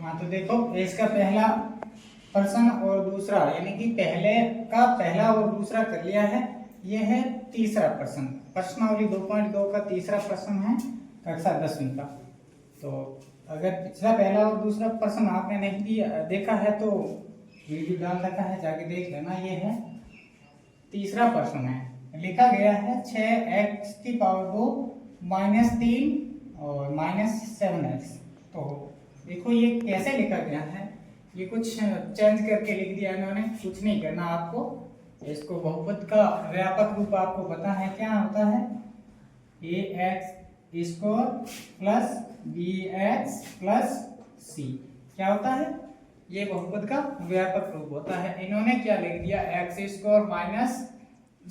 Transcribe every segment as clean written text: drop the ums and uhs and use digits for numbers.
हाँ तो देखो इसका पहला प्रश्न और दूसरा यानी कि पहले का पहला और दूसरा कर लिया है। ये है तीसरा प्रश्न, प्रश्नावली 2.2 का तीसरा प्रश्न है कक्षा 10वीं का। तो अगर पिछला पहला और दूसरा प्रश्न आपने नहीं देखा है तो वीडियो डाल रखा है, जाके देख लेना। ये है तीसरा प्रश्न है, लिखा गया है 6x⁻2 -3 और -7x। तो देखो ये कैसे लिखा गया है, ये कुछ चेंज करके लिख दिया इन्होंने, कुछ नहीं करना आपको। इसको बहुपद का व्यापक रूप आपको पता है क्या होता है, ax² plus bx plus c क्या होता है, ये बहुपद का व्यापक रूप होता है। इन्होंने क्या लिख दिया, x² माइनस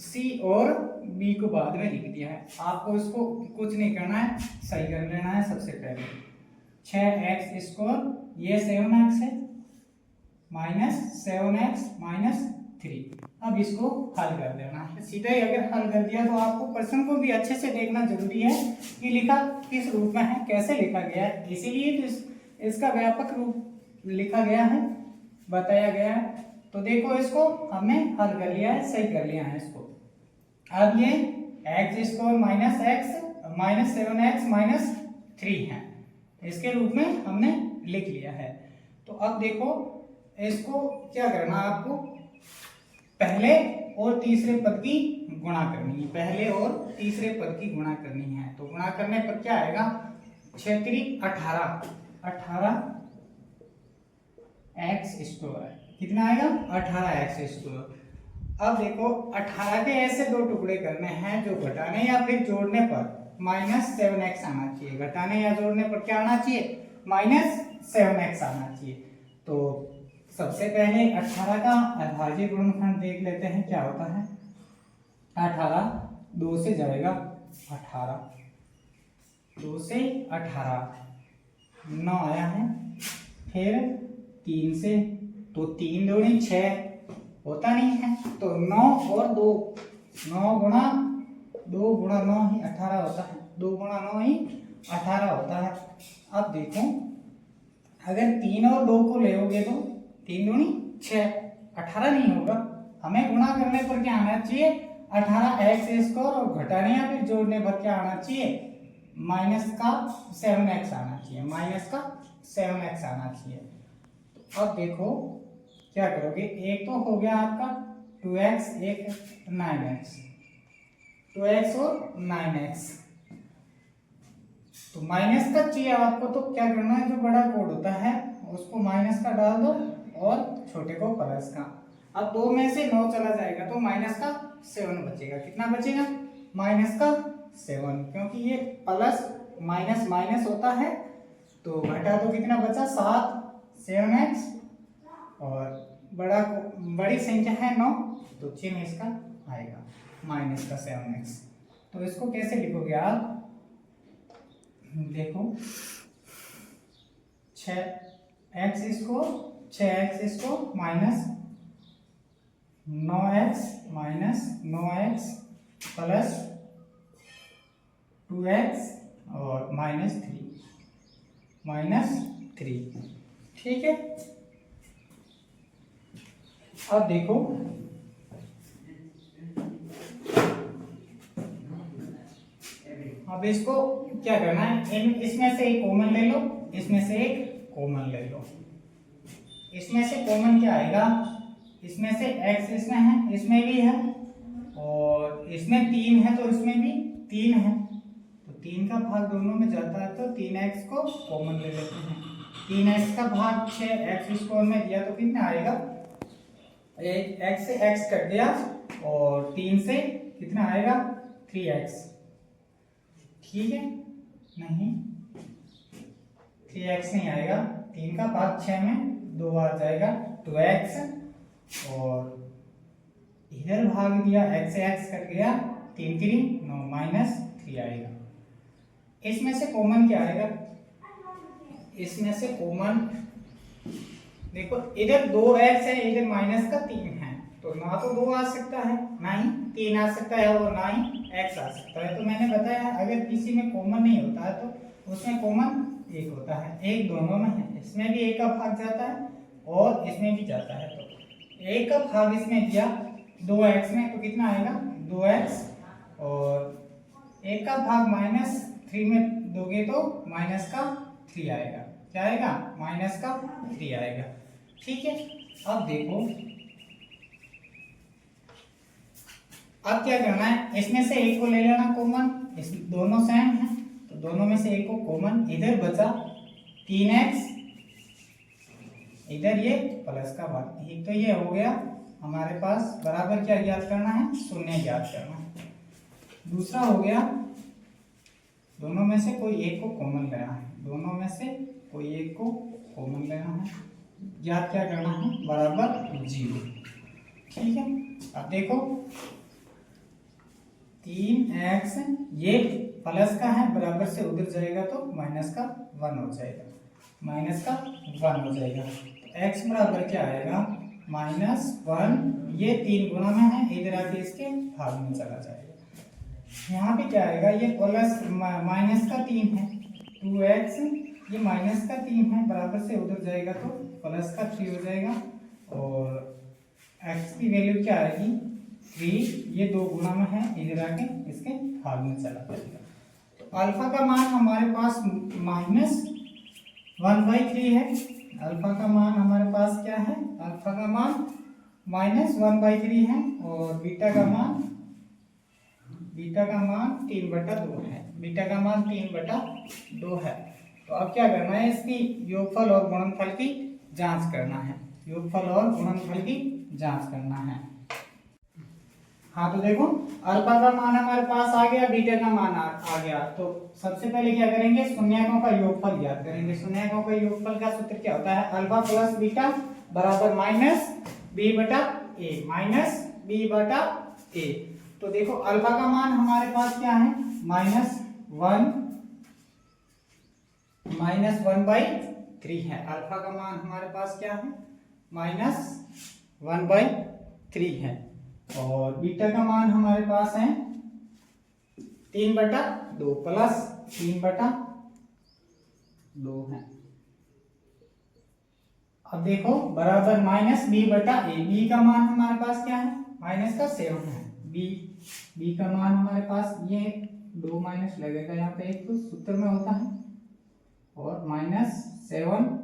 c और b को बाद में लिख दिया है। आपको इसको कुछ नहीं करना है, सही कर लेना है। सबसे पहले 6x², ये 7x है, -7x-3। अब इसको हल कर देना है। सीधे ही अगर हल कर दिया तो आपको प्रश्न को भी अच्छे से देखना जरूरी है कि लिखा किस रूप में है, कैसे लिखा गया है, इसीलिए तो इसका व्यापक रूप लिखा गया है, बताया गया है। तो देखो इसको हमने हल कर लिया है, सही कर लिया है इसको। अब ये x² minus x minus 7x minus 3 है, इसके रूप में हमने लिख लिया है। तो अब देखो इसको क्या करना, आपको पहले और तीसरे पद की गुणा करनी है, पहले और तीसरे पद की गुणा करनी है। तो गुणा करने पर क्या आएगा, 6×3 18 x², कितना आएगा 18x²। अब देखो 18 के ऐसे दो टुकड़े करने हैं जो घटाने या फिर जोड़ने पर -7x आना चाहिए, घटाने या जोड़ने पर क्या आना चाहिए, -7x आना चाहिए। तो सबसे पहले 18 का अभाज्य गुणनखंड देख लेते हैं क्या होता है। 18 2 से जाएगा 18, 2 से 18 9 आया है, फिर 3 से, तो 3 दूनी 6 होता नहीं है, तो 9 और 2, 9 गुणा 2 गुणा 9 ही 18 होता है, 2 गुणा 9 ही 18 होता है। अब देखो अगर 3 और 2 को ले तो 3 दूनी 6, 18 नहीं होगा। हमें गुणा करने पर क्या आना चाहिए, 18x² और घटाने या फिर जोड़ने पर क्या आना चाहिए, -7x आना चाहिए, -7x आना चाहिए। तो अब देखो क्या करोगे, एक तो हो गया आपका 2x, एक 9x, 2x और 9x। तो माइनस का चाहिए आपको, तो क्या करना है, जो बड़ा कोड होता है उसको माइनस का डाल दो और छोटे को प्लस का। अब 2 में से 9 चला जाएगा तो -7 बचेगा, कितना बचेगा, -7, क्योंकि ये प्लस माइनस माइनस होता है। तो घटा दो, कितना बचा 7x, और बड़ी संख्या है 9, तो चिन्ह इसका आएगा -7x। तो इसको कैसे लिखोगे आप, देखो 6x² minus 9x plus 2x और -3, ठीक है। अब देखो अब इसको क्या करना है, इसमें से एक कॉमन ले लो, इसमें से एक कॉमन ले लो। इसमें से कॉमन क्या आएगा, इसमें से x इसमें है, इसमें भी है, और इसमें 3 है तो इसमें भी 3 है, तो 3 का भाग दोनों में जाता है, तो 3x को कॉमन ले लेते हैं। 3x का भाग 6x² में दिया तो कितना आएगा, x से x कट गया, और 3 से कितना आएगा 3x, ठीक है, नहीं 3x नहीं आएगा, 3 का भाग 6 में 2 बार जाएगा 2x, और इधर भाग दिया x से x कट गया, 3×3 9 -3 आएगा। इसमें से कॉमन क्या आएगा, इसमें से कॉमन देखो इधर 2x है, इधर -3 है, तो ना तो 2 आ सकता है, ना ही 3 आ सकता है, और ना ही x आ सकता है। तो मैंने बताया अगर किसी में कॉमन नहीं होता है तो उसमें कॉमन एक होता है, एक दोनों में है, इसमें भी एक का भाग जाता है और इसमें भी जाता है। तो एक का भाग इसमें दिया 2x में, तो कितना आएगा 2x, और एक का भाग -3 में दोगे तो -3 आएगा। क्या आएगा? -3 आएगा। ठीक है, अब देखो, अब क्या करना है, इसमें से एक को ले लेना कॉमन, इस दोनों सेम है तो दोनों में से एक को कॉमन, इधर बचा 3x, इधर ये प्लस का भाग, एक तो ये हो गया हमारे पास। बराबर क्या ज्ञात करना है? शून्य ज्ञात करना है। दूसरा हो गया, दोनों में से कोई एक को कॉमन लेना है, दोनों में से कोई एक को कॉमन लेना है, ज्ञात क्या करना है? बराबर 0। ठीक है, अब देखो 3x, ये प्लस का है, बराबर से उधर जाएगा तो -1 हो जाएगा, -1 हो जाएगा। x बराबर क्या आएगा? -1, ये 3 गुना में है, इधर आके इसके भाग में चला जाएगा। यहाँ पे क्या आएगा? ये प्लस -3 है, 2x, ये -3 है, बराबर से उधर जाएगा तो +3 हो जाएगा, और x की वैल्यू क्या आएगी? 3, ये 2 गुना में है, इधर आके इसके भाग में चला जाएगा। तो अल्फा का मान हमारे पास -1/3 है। अल्फा का मान हमारे पास क्या है? अल्फा का मान -1/3 है, और बीटा का मान 3/2 है। बीटा का मान 3/2 है। तो अब क्या करना है? इसकी योगफल और गुणनफल की जांच करना है, योगफल और गुणनफल की जांच करना है। हाँ, तो देखो अल्फा का मान हमारे पास आ गया, बीटा का मान आ गया, तो सबसे पहले क्या करेंगे? शून्यकों का योगफल ज्ञात करेंगे। शून्यकों का योगफल का सूत्र क्या होता है? अल्फा प्लस बीटा बराबर -b/a। तो देखो अल्फा का मान हमारे पास क्या है? -1/3 है। अल्फा का मान हमारे पास क्या है? -1/3 है, और बीटा का मान हमारे पास है 3/2 प्लस 3/2 है। अब देखो बराबर -b/a। बी का मान हमारे पास क्या है? -7 है। बी का मान हमारे पास, ये 2 माइनस लगेगा यहाँ पे, एक तो सूत्र में होता है, और -7,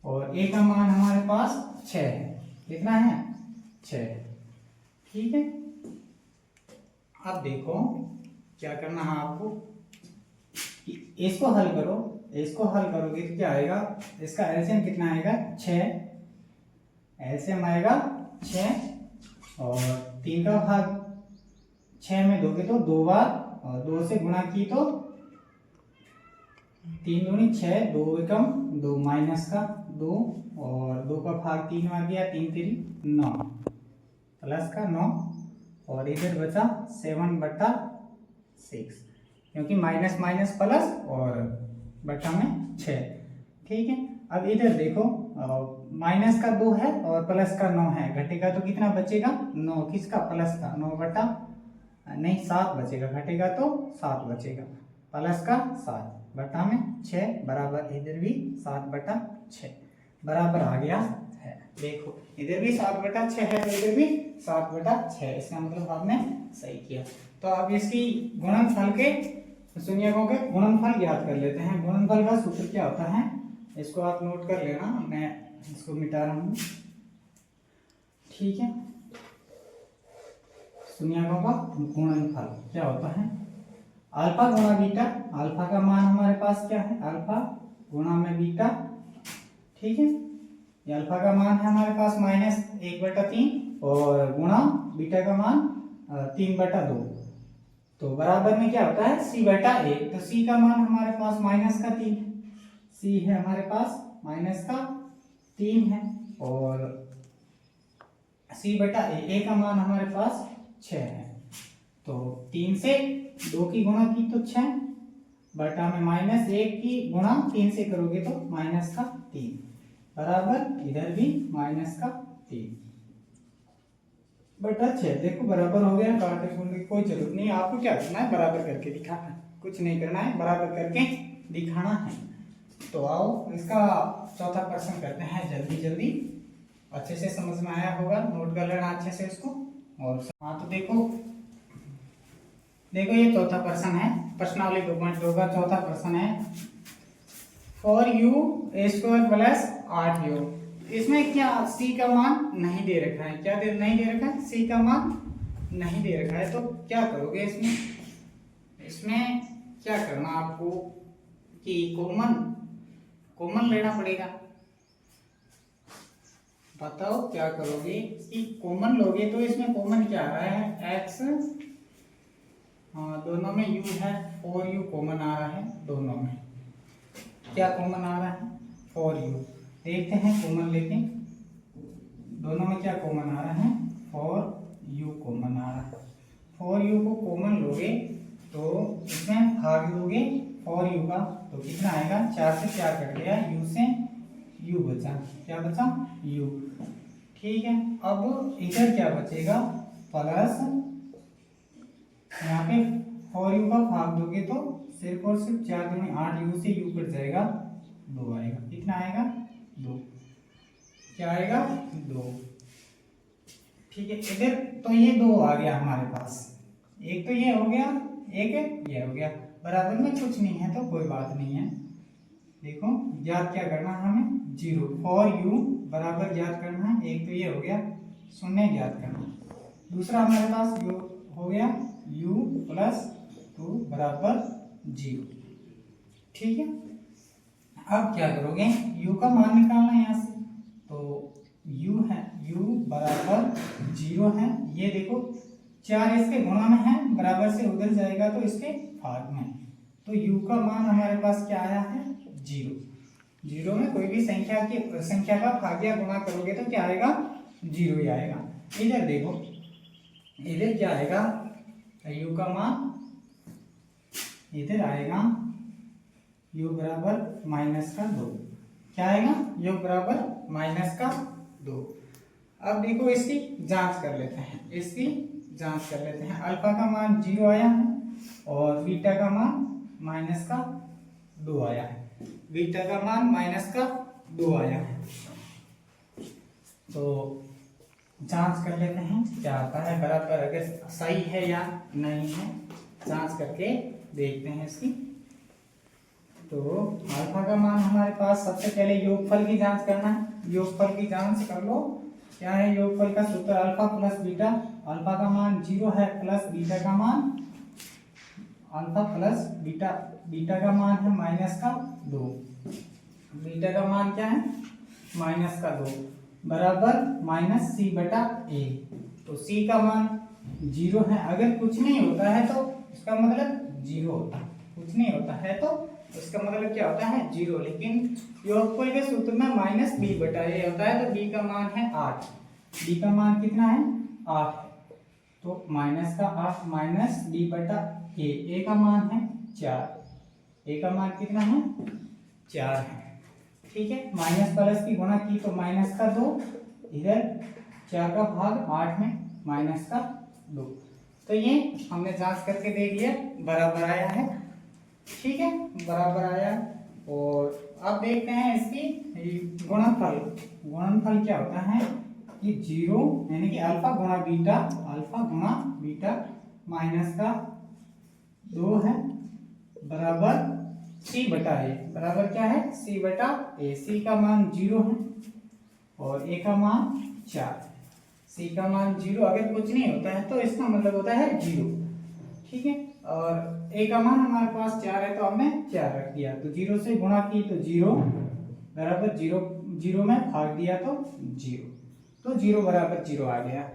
और ए का मान हमारे पास 6 है। कितना है? 6। ठीक है, अब देखो क्या करना है आपको, इसको हल करो, इसको हल करोगे तो क्या आएगा? इसका एलसीएम कितना आएगा? 6। एलसीएम आएगा 6, और 3 का भाग 6 में दोगे तो 2 बार, और 2 से गुणा की तो 3 दूनी 6, 2 एकम 2, -2, और 2 का भाग 3 बार गया, 3 3 9, +9, और इधर बचा 7/6, क्योंकि माइनस माइनस प्लस और बटा में 6। ठीक है, अब इधर देखो माइनस का 2 है और प्लस का 9 है, घटेगा तो कितना बचेगा? 9। किसका? प्लस का। 7 बचेगा, घटेगा तो 7 बचेगा, प्लस का 7 बटा में 6 बराबर, इधर भी 7/6 बराबर आ गया है। देखो इधर भी 7/6 है, तो इधर भी 7/6, इसका मतलब आपने सही किया। तो अब इसकी गुणनफल के, शून्यकों के गुणनफल ज्ञात कर लेते हैं। गुणनफल का सूत्र क्या होता है, इसको आप नोट कर लेना, मैं इसको मिटा रहा हूं। ठीक है, शून्यकों का गुणनफल क्या होता है? अल्फा गुणा बीटा। अल्फा का मान हमारे पास क्या है? अल्फा गुणा में बीटा। ठीक है, ये अल्फा का मान है हमारे पास -1/3, और गुणा बीटा का मान 3/2, तो बराबर में क्या होता है? c/a। तो c का मान हमारे पास -3 है, c है हमारे पास -3 है, और c/a का मान हमारे पास 6 है। तो 3 से 2 की गुणा की तो 6, बटा में -1 की गुणा 3 से करोगे तो -3 बराबर, इधर भी -3। बटा 6 देखो बराबर हो गया, काटने खोलने की कोई जरूरत नहीं है। आपको क्या करना है, बराबर करके दिखाना है, कुछ नहीं करना है, बराबर करके दिखाना है। तो आओ इसका चौथा प्रश्न करते हैं जल्दी जल्दी, अच्छे से समझ में आया होगा, नोट कर लेना अच्छे से इसको। और हाँ तो देखो देखो ये चौथा प्रश्न है, प्रश्नावली 2.2 का चौथा प्रश्न है। 4u² प्लस 8u, इसमें क्या c का मान नहीं दे रखा है, क्या नहीं दे रखा है, c का मान नहीं दे रखा है। तो क्या करोगे इसमें क्या करना आपको कि कॉमन लेना पड़ेगा। बताओ क्या करोगे कि कॉमन लोगे तो इसमें कॉमन क्या आ रहा है, x, दोनों में u है, 4u कॉमन आ रहा है, दोनों में क्या कॉमन आ रहा है, 4u। देखते हैं कॉमन लेके, दोनों में क्या कॉमन आ रहा है, 4u कॉमन आ रहा है। 4u को कॉमन लोगे तो इसमें भाग दोगे 4u का, तो कितना आएगा, 4 से 4 कट गया, u से u बचा, क्या बचा, u। ठीक है, अब इधर क्या बचेगा, प्लस यहाँ पे 4u का भाग दोगे तो सिर्फ और सिर्फ 4 दूनी 8, u से u कट जाएगा, 2 आएगा, कितना आएगा, 2, क्या आएगा, 2। ठीक है, इधर तो ये 2 आ गया हमारे पास, एक तो ये हो गया, एक ये हो गया, बराबर में कुछ नहीं है तो कोई बात नहीं है। देखो याद क्या करना है हमें, 0, 4u बराबर याद करना है, एक तो ये हो गया, शून्य याद करना है। दूसरा हमारे पास u हो गया, u प्लस 2 बराबर 0। ठीक है, अब क्या करोगे, u का मान निकालना है यहाँ से, तो u है, u बराबर 0 है, ये देखो 4 इसके गुणा में है, बराबर से उधर जाएगा तो इसके भाग में, तो u का मान हमारे पास क्या आया है, 0। 0 में कोई भी संख्या का भाग या गुणा करोगे तो क्या आएगा, 0 ही आएगा। इधर देखो, इधर क्या आएगा, u का मान इधर आएगा u बराबर -2, क्या आएगा, u बराबर -2। अब देखो इसकी जांच कर लेते हैं, इसकी जांच कर लेते हैं। अल्फा का मान 0 आया है और बीटा का मान -2 आया है, बीटा का मान -2 आया है। तो जांच कर लेते हैं क्या आता है, बराबर अगर सही है या नहीं है, जांच करके देखते हैं इसकी। तो अल्फा का मान हमारे पास, सबसे पहले योगफल की जांच करना है, योगफल की जांच कर लो। क्या है योगफल का सूत्र, अल्फा प्लस बीटा, अल्फा का मान 0 है प्लस बीटा का मान, अल्फा प्लस बीटा, बीटा का मान है -2, बीटा का मान क्या है, -2 बराबर -c/a। तो c का मान 0 है, अगर कुछ नहीं होता है तो इसका मतलब 0 होता है, कुछ नहीं होता है तो इसका मतलब क्या होता है, 0। लेकिन योगफल के सूत्र में -b/a होता है, तो b का मान है 8, b का मान कितना है, 8, तो -8 -b/a, a का मान है 4, a का मान कितना है, 4 है। ठीक है, माइनस प्लस की गुणा की तो -2, इधर 4 का भाग 8 में -2, तो ये हमने जांच करके देख लिया, बराबर आया है। ठीक है, बराबर आया। और अब देखते हैं इसकी गुणनफल, गुणनफल क्या होता है कि 0 यानी कि अल्फा गुणा बीटा, अल्फा गुणा बीटा -2 है बराबर c/a, बराबर क्या है, c/a। c का मान 0 है और a का मान 4, c का मान 0, अगर कुछ नहीं होता है तो इसका मतलब होता है 0। ठीक है, और a का मान हमारे पास 4 है तो हमने 4 रख दिया, तो 0 से गुणा की तो 0 बराबर 0, 0 में भाग दिया तो 0, तो 0 बराबर 0 आ गया,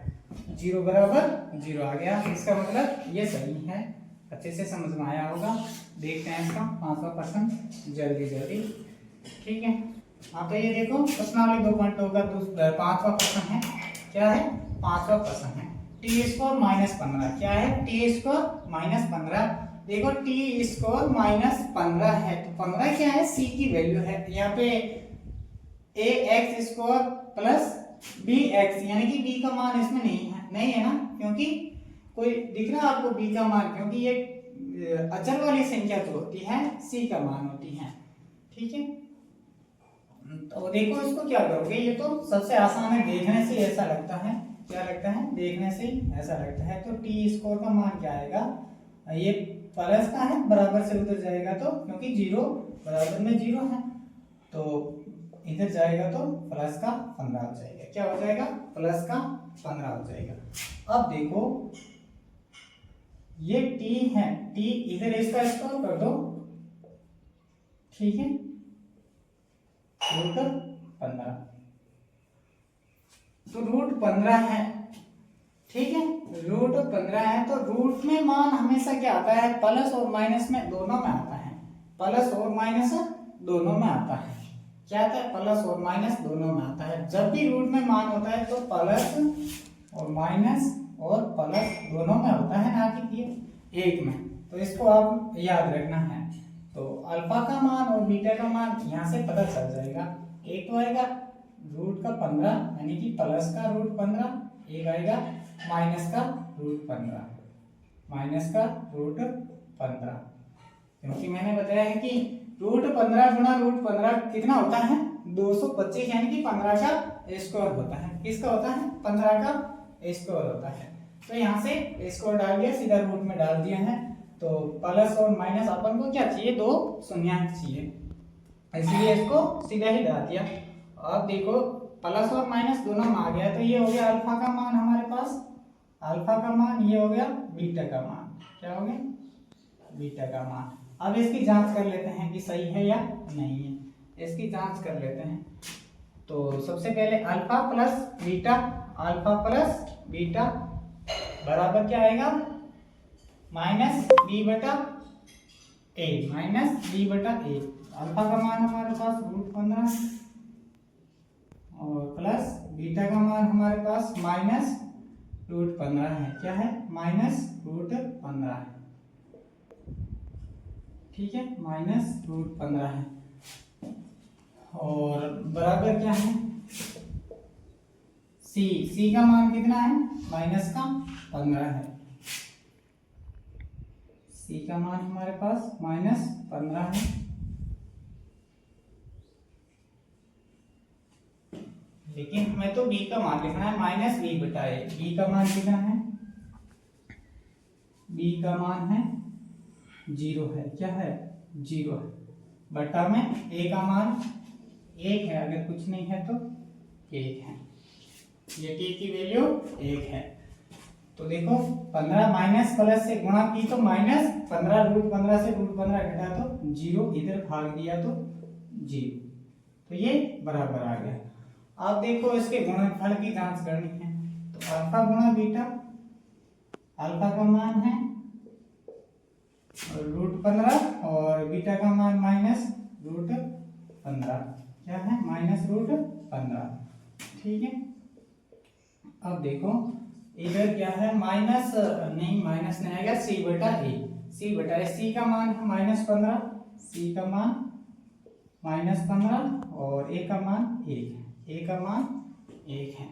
0 बराबर 0 आ गया। इसका मतलब ये सही है, अच्छे से समझ में आया होगा। देखते हैं इसका 5वां प्रश्न जल्दी जल्दी। ठीक है, हाँ तो ये देखो प्रश्नावली 2.2 का 5वां प्रश्न है। क्या है, 5वां प्रश्न है, t² -15। क्या है, t² -15। देखो t² -15 है तो 15 क्या है, c की वैल्यू है। यहाँ पे ax² प्लस bx यानी कि b का मान इसमें नहीं है, नहीं है ना, क्योंकि कोई दिख रहा है आपको b का मान, क्योंकि ये अचर वाली संख्या जो होती है c का मान होती है। ठीक है, तो देखो इसको क्या करोगे, ये तो सबसे आसान है, देखने से ऐसा लगता है, क्या लगता है, देखने से ऐसा लगता है। तो टी स्क्वायर का मान क्या आएगा, ये प्लस का है, बराबर से उधर जाएगा तो, क्योंकि 0 बराबर में 0 है, तो इधर जाएगा तो प्लस का 15 हो जाएगा। क्या हो जाएगा, प्लस का 15 हो जाएगा। अब देखो ये टी है, टी इधर इसका स्क्वायर कर दो, ठीक है, रूट 15, तो रूट 15 है। ठीक है, रूट 15 है, तो रूट में मान हमेशा क्या आता है, प्लस और माइनस में दोनों में आता है, प्लस और माइनस दोनों में आता है। क्या आता है, प्लस और माइनस दोनों में आता है। जब भी रूट में मान होता है तो प्लस और माइनस और प्लस दोनों में होता है, ना कि एक में। तो इसको आप याद रखना है। तो अल्फा का मान और बीटा का मान यहाँ से पता चल जाएगा। एक तो आएगा रूट का 15 यानी कि प्लस का रूट 15, एक आएगा माइनस का रूट 15, माइनस का रूट 15, क्योंकि मैंने बताया है कि रूट 15 गुणा रूट 15 कितना होता है, 225, यानी कि 15 का स्क्वायर होता है। किसका होता है, 15 का स्क्वायर होता है। तो यहाँ से स्क्वायर डाल दिया, सीधा रूट में डाल दिया है। तो प्लस और माइनस अपन को क्या चाहिए, 2 शून्याङ्क चाहिए, इसलिए इसको सीधा ही डाल दिया। अब देखो प्लस और माइनस दोनों में आ गया, तो ये हो गया अल्फा का मान हमारे पास, अल्फा का मान, ये हो गया बीटा का मान। क्या हो गया, बीटा का मान। अब इसकी जांच कर लेते हैं कि सही है या नहीं है, इसकी जांच कर लेते हैं। तो सबसे पहले alpha plus beta, alpha plus beta बराबर क्या आएगा, माइनस बी बटा ए, माइनस बी बटा ए। अल्फा का मान हमारे पास रूट 15 और प्लस बीटा का मान हमारे पास माइनस रूट 15 है। क्या है, माइनस रूट 15 है। ठीक है, माइनस रूट 15 है, और बराबर क्या है, सी, सी का मान कितना है, माइनस का 15 है। सी का मान हमारे पास माइनस 15 है। लेकिन हमें तो बी का मान लिखना है, माइनस बी बटा ए। बी का मान कितना है, बी का मान है 0 है। क्या है, 0 है, बटा में ए का मान 1 है, अगर कुछ नहीं है तो 1 है, ये टी की वैल्यू 1 है। तो देखो 15 माइनस प्लस से गुणा की तो माइनस 15, रूट 15 से रूट 15 घटा तो 0, इधर भाग दिया तो 0, तो ये बराबर आ गया। अब देखो इसके गुणनफल की जांच करनी है, तो अल्फा गुणा बीटा, अल्फा का मान है रूट 15 और बीटा का मान माइनस रूट 15। क्या है, माइनस रूट 15। ठीक है, अब देखो इधर क्या है, माइनस नहीं, माइनस नहीं आएगा, सी बटा ए, सी बटा ए। सी का मान है माइनस 15, सी का मान माइनस 15 और ए का मान 1 है, ए का मान 1 है।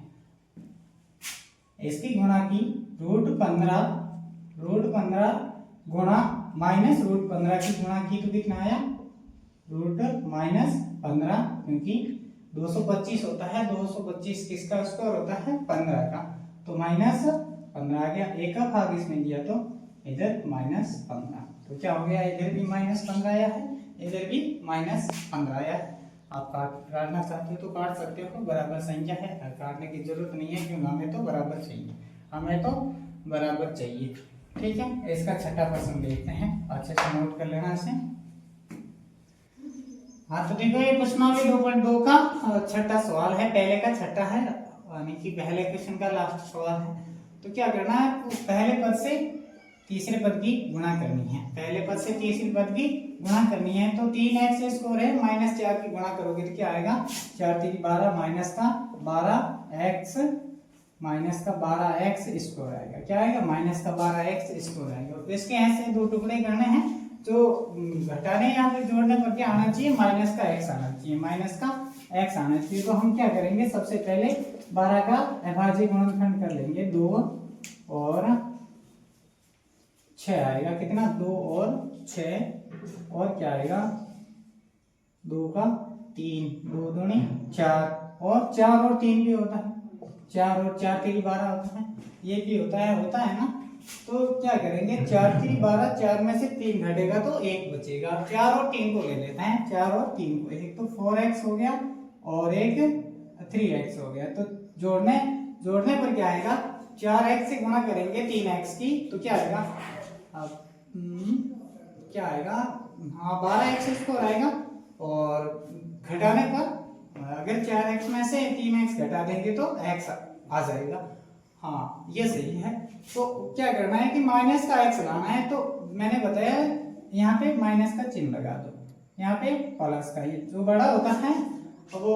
इसकी गुणा की रूट 15 गुणा माइनस रूट 15 की गुणा की तो कितना आया, रूट माइनस 15, क्योंकि 225 होता है, 225 किसका स्क्वायर होता है, 15 का, तो माइनस 15 आ गया। एक का भाग इसमें दिया तो इधर माइनस 15, तो क्या हो गया, इधर भी माइनस 15 आया है, इधर भी माइनस 15 आया है। आप काटना चाहते हो तो काट सकते हो, बराबर संख्या है, काटने की जरूरत नहीं है, क्योंकि हमें तो बराबर चाहिए, हमें तो बराबर चाहिए। ठीक है, इसका छठा प्रश्न देखते हैं, अच्छे से नोट कर लेना इसे। हाँ, तो देखो ये प्रश्नावली 2.2 का छठा सवाल है, पहले का छठा है, यानी कि पहले क्वेश्चन का लास्ट सवाल है। तो क्या करना है, पहले पद से तीसरे पद की गुणा करनी है, पहले पद से तीसरे पद की गुणा करनी है। तो 3x स्क्वायर है, माइनस 4 की गुणा करोगे तो क्या आएगा, 4 3 12, माइनस का 12x, माइनस का 12x स्क्वायर आएगा। क्या आएगा, माइनस का 12x स्क्वायर आएगा। तो इसके ऐसे 2 टुकड़े करने हैं, जो घटाने या फिर जोड़ने पर क्या आना चाहिए, माइनस का x आना चाहिए, माइनस का x आना चाहिए। तो हम क्या करेंगे, सबसे पहले 12 का अभाज्य गुणनखंड कर लेंगे, 2 और 6 आएगा। कितना? 2 और 6, और क्या आएगा? 2 का 3, 2 दूनी 4, और 4 और 3 भी होता है, 4 और 4 3 12 होता है, ये भी होता है ना। तो क्या करेंगे, 4 3 12, 4 में से 3 घटेगा तो 1 बचेगा। 4 और 3 को ले लेते हैं, 4 और 3 को, एक तो 4x हो गया और एक 3x हो गया। तो जोड़ने पर क्या आएगा, 4x से गुणा करेंगे 3x की, तो क्या आएगा? अब क्या आएगा? हाँ, 12x स्क्वायर आएगा। और घटाने पर अगर 4x में से 3x घटा देंगे तो x आ जाएगा। हाँ, ये सही है। तो क्या करना है कि माइनस का x लाना है, तो मैंने बताया यहाँ पे माइनस का चिन्ह लगा दो, यहाँ पे प्लस का, ये जो बड़ा होता है वो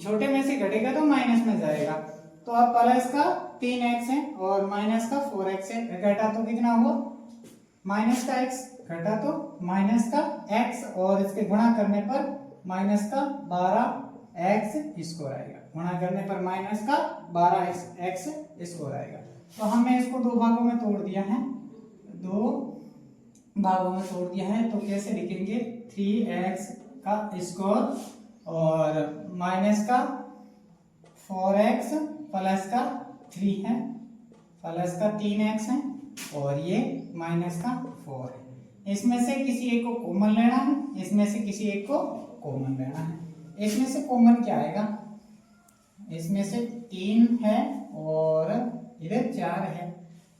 छोटे में से घटेगा तो माइनस में जाएगा। तो अब प्लस का 3x है और माइनस का 4x है, घटा तो कितना हुआ? माइनस का x, घटा तो माइनस का x, और इसके गुणा करने पर माइनस का 12x स्क्वायर आएगा। गुणा करने पर माइनस का 12x स्क्वायर आएगा। तो हमने इसको दो भागों में तोड़ दिया है, तो कैसे लिखेंगे? 3x का स्क्वायर और माइनस का 4x प्लस का 3 है, प्लस का 3x है, और ये माइनस का 4 है। इसमें से किसी एक को कॉमन लेना है, इसमें से किसी एक को कॉमन लेना है। इसमें से कॉमन क्या आएगा? इसमें से 3 है और इधर 4 है,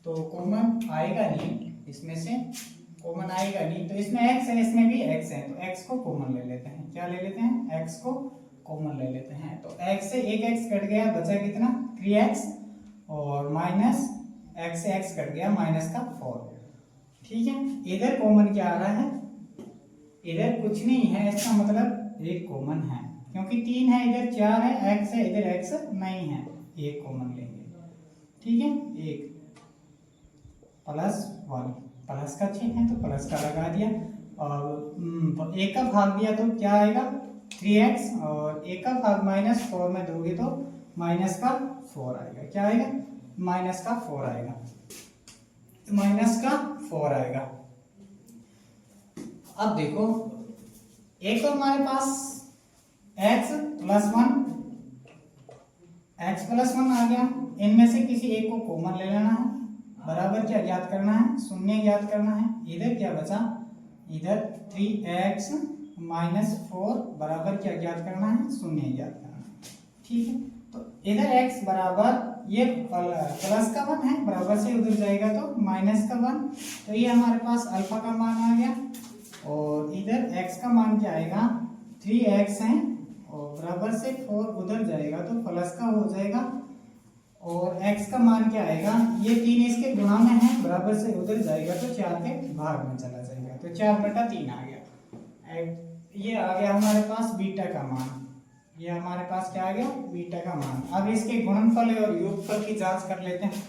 तो कॉमन आएगा नहीं, इसमें से कॉमन आएगा नहीं। तो इसमें x है, इसमें भी x है, तो x को कॉमन ले लेते हैं। क्या ले लेते हैं? x को कॉमन ले लेते हैं। तो x से एक x कट गया, बचा कितना? 3x, और माइनस x से x कट गया, माइनस का 4। ठीक है, इधर कॉमन क्या आ रहा है? इधर कुछ नहीं है, इसका मतलब एक कॉमन है, क्योंकि 3 है, इधर 4 है, x है, इधर x नहीं है, एक कॉमन लेंगे। ठीक है, एक प्लस 1, प्लस का चिन्ह है तो प्लस का लगा दिया, और एक का भाग दिया तो क्या आएगा? 3x, और एक का भाग माइनस 4 में दोगे तो माइनस का 4 आएगा। क्या आएगा? माइनस का 4 आएगा, माइनस का 4 आएगा। अब देखो, एक तो हमारे पास x प्लस 1 आ गया, इनमें से किसी एक को कॉमन ले लेना है, बराबर क्या ज्ञात करना है? शून्य ज्ञात करना है। इधर क्या बचा? इधर 3x माइनस 4 बराबर क्या ज्ञात करना है? शून्य ज्ञात करना है। ठीक है, तो इधर x बराबर ये प्लस का 1 है, बराबर से उधर जाएगा तो माइनस का 1, तो ये हमारे पास अल्फा का मान आ गया। और इधर x का मान क्या आएगा? 3x है, और बराबर से 4 उधर जाएगा तो प्लस का हो जाएगा, और x का मान क्या आएगा? ये 3 इसके गुणा में है, बराबर से उधर जाएगा तो 4 के भाग में चला जाएगा, तो 4/3 आ गया। ये आ गया हमारे पास बीटा का मान, ये हमारे पास क्या आ गया? बीटा का मान। अब इसके गुणनफल और योगफल की जांच कर लेते हैं,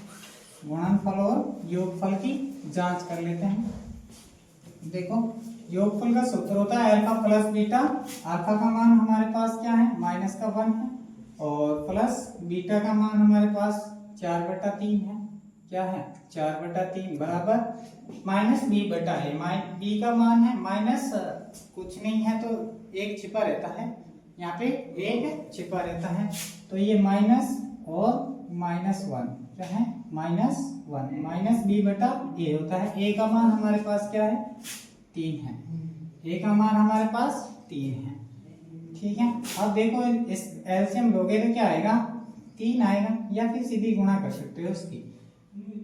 गुणनफल और योगफल की जांच कर लेते हैं। देखो, योगफल का सूत्र होता है अल्फा प्लस बीटा। अल्फा का मान हमारे पास क्या है? माइनस का 1 है, और प्लस बीटा का मान हमारे पास 4/3 है। क्या है? 4/3 बराबर माइनस बी बटा ए। बी का मान है माइनस कुछ नहीं है तो एक छिपा रहता है, यहाँ पे एक छिपा रहता है, तो ये माइनस और -1 क्या है? -1 माइनस बी बटा ए होता है। ए का मान हमारे पास क्या है? 3 है, ए का मान हमारे पास 3 है। ठीक है, अब देखो इस एलसीएम लोगे तो क्या आएगा? 3 आएगा, या फिर सीधी गुणा कर सकते हो उसकी।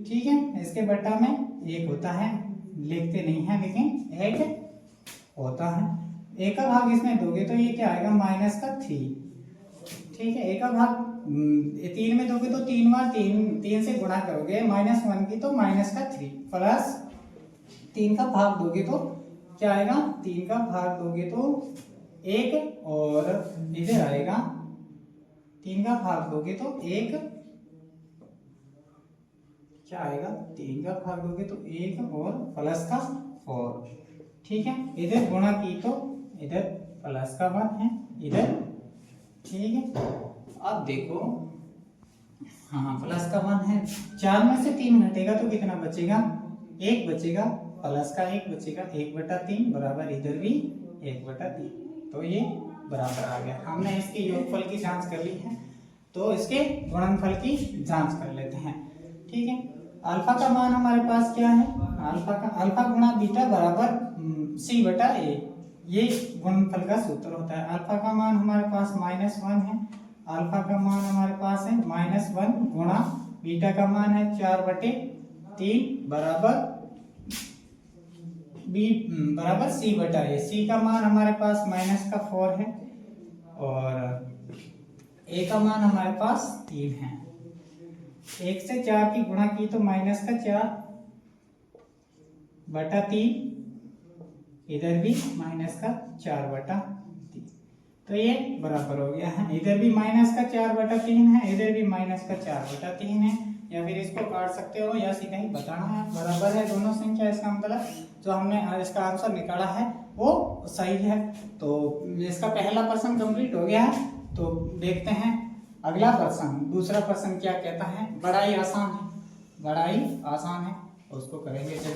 ठीक है, इसके बट्टा में 1 होता है, लिखते नहीं है लेकिन 1 होता है। एक का भाग इसमें दोगे तो ये क्या आएगा? माइनस का 3। ठीक है, एक का भाग 3 में दोगे तो 3 बार 3 से गुणा करोगे -1 की तो माइनस का 3, प्लस 3 का भाग दोगे तो क्या आएगा? 3 का भाग दोगे तो 1, और इधर आएगा 3 का भाग दोगे तो 1, क्या आएगा? 3 का भाग दोगे तो 1 और प्लस का 4। ठीक है, इधर गुणा की तो इधर प्लस का 1 है, इधर। ठीक है, अब देखो हाँ प्लस का 1 है, 4 में से 3 घटेगा तो कितना बचेगा, 1 बचेगा, प्लस का 1 बचेगा, 1/3 बराबर इधर भी 1/3, तो ये बराबर आ गया। हमने इसके योगफल की जांच कर ली है, तो इसके गुणनफल की जांच कर लेते हैं। ठीक है, अल्फा का मान हमारे पास क्या है, अल्फा गुणा बीटा बराबर c/a, ये गुणनफल का सूत्र होता है। अल्फा का मान हमारे पास -1 है, अल्फा का मान हमारे पास है -1 गुणा बीटा का मान है 4/3 बराबर c/a। c का मान हमारे पास -4 है और a का मान हमारे पास 3 है। 1 से 4 की गुणा की तो -4/3, इधर भी -4/3, तो ये बराबर हो गया है। इधर भी -4/3 है, इधर भी -4/3 है, या फिर इसको काट सकते हो या सीधा ही बताना है। बराबर है दोनों संख्या, इसका मतलब जो हमने इसका आंसर निकाला है वो सही है। तो इसका पहला प्रश्न कंप्लीट हो गया है। तो देखते हैं अगला प्रश्न, दूसरा प्रश्न क्या कहता है। बड़ा ही आसान है, उसको करेंगे।